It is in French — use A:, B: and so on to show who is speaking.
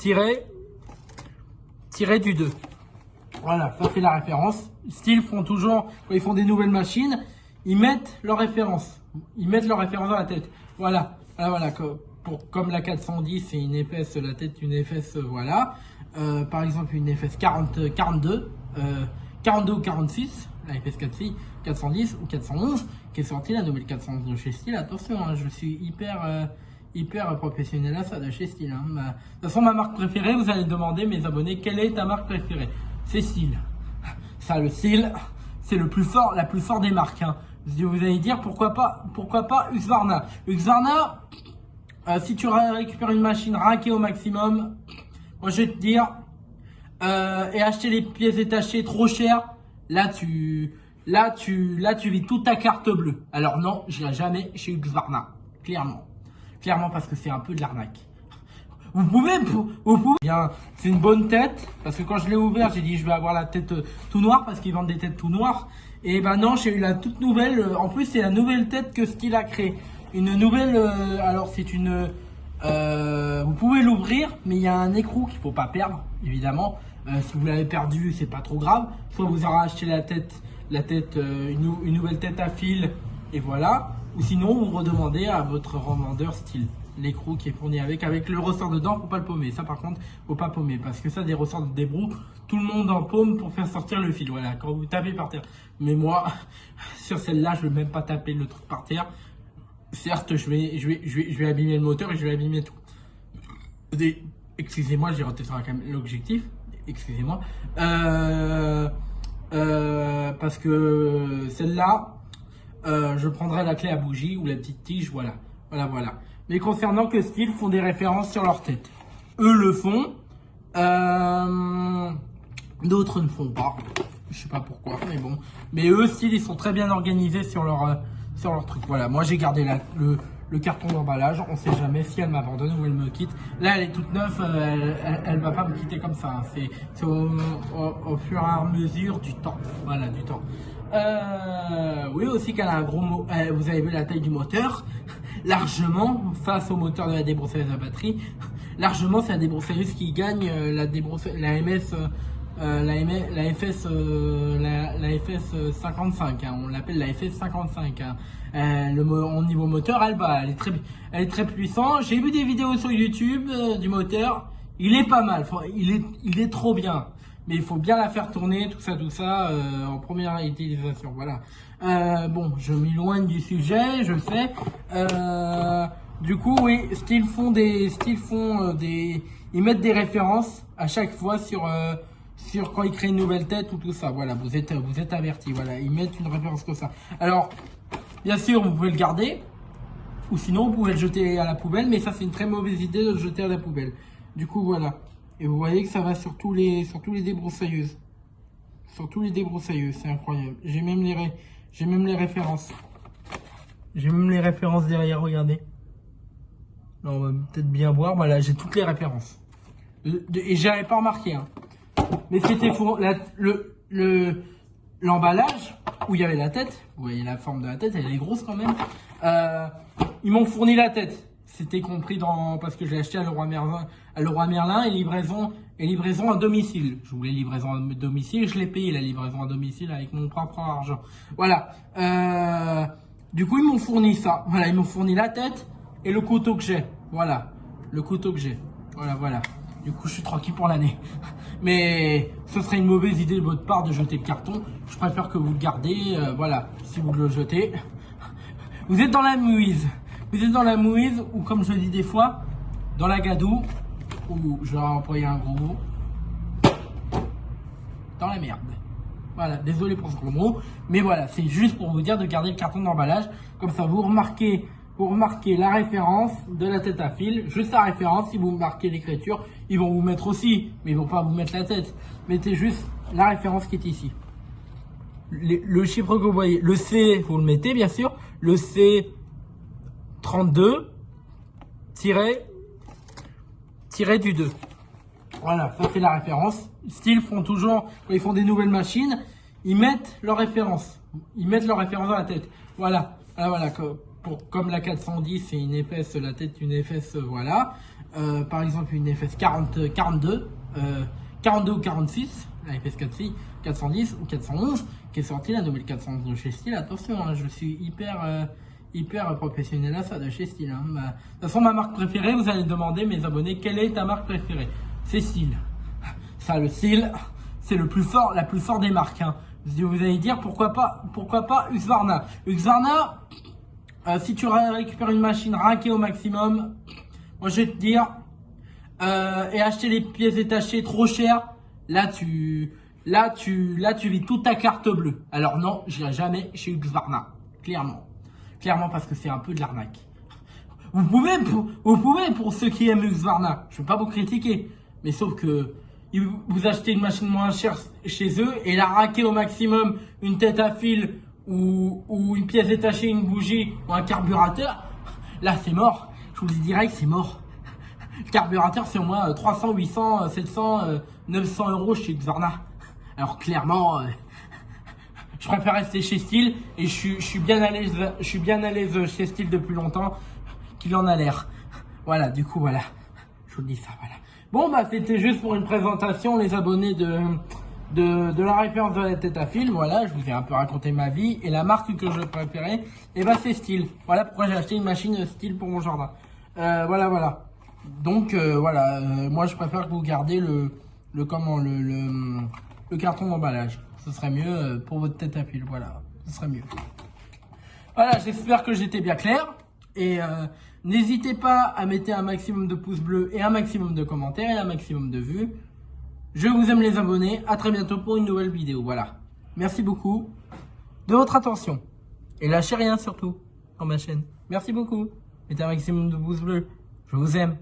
A: tiré du 2. Voilà, ça c'est la référence. Style font toujours, quand ils font des nouvelles machines, ils mettent leur référence. Ils mettent leur référence dans la tête. Voilà, voilà, comme la 410, c'est une épaisse, la tête une épaisse, voilà. Par exemple, une épaisse 42 ou 46, la épaisse 410 ou 411, qui est sortie, la nouvelle 411 de chez Style. Attention, hein, je suis hyper professionnel à ça de chez Style. Hein. De toute façon, ma marque préférée, vous allez demander, mes abonnés, quelle est ta marque préférée? C'est Style. Ça, le Style, c'est la plus forte des marques. Hein. Vous allez dire, pourquoi pas Husqvarna. Husqvarna, si tu récupères une machine raquée au maximum, moi je vais te dire, et acheter les pièces détachées trop chères, là tu vis toute ta carte bleue. Alors non, j'irai jamais chez Husqvarna, clairement parce que c'est un peu de l'arnaque. Vous pouvez bien, c'est une bonne tête, parce que quand je l'ai ouvert, j'ai dit je vais avoir la tête tout noire, parce qu'ils vendent des têtes tout noires. Et ben non, j'ai eu la toute nouvelle, en plus c'est la nouvelle tête que Style a créée. Une nouvelle, alors c'est une, vous pouvez l'ouvrir, mais il y a un écrou qu'il faut pas perdre, évidemment. Si vous l'avez perdu, c'est pas trop grave. Soit vous aurez acheté une nouvelle tête à fil, et voilà. Ou sinon, vous redemandez à votre revendeur Style. L'écrou qui est fourni avec le ressort dedans, faut pas le paumer. Ça par contre, faut pas paumer parce que ça, des ressorts de débrouille, tout le monde en paume pour faire sortir le fil. Voilà, quand vous tapez par terre. Mais moi, sur celle-là, je vais même pas taper le truc par terre. Certes, je vais abîmer le moteur et je vais abîmer tout. Excusez-moi, j'ai raté sur l'objectif. Excusez-moi. Parce que celle-là, je prendrai la clé à bougie ou la petite tige. Voilà. Mais concernant que Style font des références sur leur tête. Eux le font. D'autres ne font pas. Je sais pas pourquoi, mais bon. Mais eux, Style, ils sont très bien organisés sur leur truc. Voilà, moi j'ai gardé le carton d'emballage. On sait jamais si elle m'abandonne ou elle me quitte. Là, elle est toute neuve. Elle va pas me quitter comme ça. Hein. C'est au fur et à mesure du temps. Voilà, du temps. Oui, aussi qu'elle a un gros mot. Vous avez vu la taille du moteur. Largement, face au moteur de la débroussailleuse à batterie, largement c'est la débroussailleuse qui gagne la FS 55, hein, on l'appelle la FS 55. Hein. Au niveau moteur, elle est très puissante. J'ai vu des vidéos sur YouTube du moteur, il est pas mal, il est trop bien. Mais il faut bien la faire tourner, tout ça, en première utilisation. Voilà. Bon, je m'éloigne du sujet, je sais. Du coup, oui, ils mettent des références à chaque fois sur quand ils créent une nouvelle tête ou tout ça. Voilà, vous êtes avertis. Voilà, ils mettent une référence comme ça. Alors, bien sûr, vous pouvez le garder, ou sinon vous pouvez le jeter à la poubelle. Mais ça, c'est une très mauvaise idée de le jeter à la poubelle. Du coup, voilà. Et vous voyez que ça va sur tous les débroussailleuses. Sur tous les débroussailleuses, c'est incroyable. J'ai même les références. J'ai même les références derrière, regardez. Là, on va peut-être bien voir. Voilà, j'ai toutes les références. Et j'avais pas remarqué. Hein. Mais c'était faux. L'emballage, où il y avait la tête, vous voyez la forme de la tête, elle est grosse quand même. Ils m'ont fourni la tête. C'était compris parce que je l'ai acheté à Leroy Merlin et livraison à domicile. Je voulais livraison à domicile, je l'ai payé la livraison à domicile avec mon propre argent. Voilà. Du coup, ils m'ont fourni ça. Voilà, ils m'ont fourni la tête et le couteau que j'ai. Voilà, le couteau que j'ai. Voilà. Du coup, je suis tranquille pour l'année. Mais ce serait une mauvaise idée de votre part de jeter le carton. Je préfère que vous le gardez. Voilà, si vous le jetez, vous êtes dans la mouise. Vous êtes dans la mouise ou, comme je le dis des fois, dans la gadoue, ou je vais employer un gros mot, dans la merde. Voilà, désolé pour ce gros mot, mais voilà, c'est juste pour vous dire de garder le carton d'emballage. Comme ça, vous remarquez la référence de la tête à fil, juste la référence. Si vous marquez l'écriture, ils vont vous mettre aussi, mais ils vont pas vous mettre la tête. Mettez juste la référence qui est ici. Le chiffre que vous voyez, le C, vous le mettez bien sûr, le C 32 tiré du 2. Voilà, ça c'est la référence. Style font toujours, quand ils font des nouvelles machines, ils mettent leur référence. Ils mettent leur référence dans la tête. Voilà, comme la 410, c'est une épaisse, la tête une épaisse, voilà. par exemple une FS 42, 42 ou 46, la FS 410 ou 411 qui est sortie, la nouvelle 411 de chez Steel. Attention, hein, je suis hyper professionnel à ça de chez Steel. Hein. De toute façon, ma marque préférée, vous allez demander, mes abonnés, quelle est ta marque préférée? C'est Steel. Ça, le Steel, c'est la plus forte des marques. Hein. Vous allez dire pourquoi pas Husqvarna. Husqvarna, si tu récupères une machine raquée au maximum, moi je vais te dire, et acheter les pièces détachées trop chères, là tu vis toute ta carte bleue. Alors non, j'irai jamais chez Husqvarna, clairement parce que c'est un peu de l'arnaque. Vous pouvez pour ceux qui aiment Husqvarna, je ne veux pas vous critiquer, mais sauf que vous achetez une machine moins chère chez eux et la raquer au maximum une tête à fil ou une pièce détachée, une bougie ou un carburateur, là c'est mort. Je vous le dis direct, c'est mort. Le carburateur c'est au moins 300, 800, 700, 900 euros chez Husqvarna. Alors clairement, je préfère rester chez Steel et je suis bien à l'aise chez Steel depuis longtemps qu'il en a l'air. Voilà, du coup voilà, je vous le dis ça, voilà. Bon bah c'était juste pour une présentation, les abonnés de la référence de la tête à fil. Voilà, je vous ai un peu raconté ma vie et la marque que je préférais, et bah c'est Steel. Voilà pourquoi j'ai acheté une machine Steel pour mon jardin. Voilà. Donc voilà, moi je préfère que vous gardiez le carton d'emballage. Ce serait mieux pour votre tête à fil. Voilà, ce serait mieux. Voilà, j'espère que j'étais bien clair. Et n'hésitez pas à mettre un maximum de pouces bleus et un maximum de commentaires et un maximum de vues. Je vous aime les abonnés. À très bientôt pour une nouvelle vidéo. Voilà. Merci beaucoup de votre attention. Et lâchez rien surtout dans ma chaîne. Merci beaucoup. Mettez un maximum de pouces bleus. Je vous aime.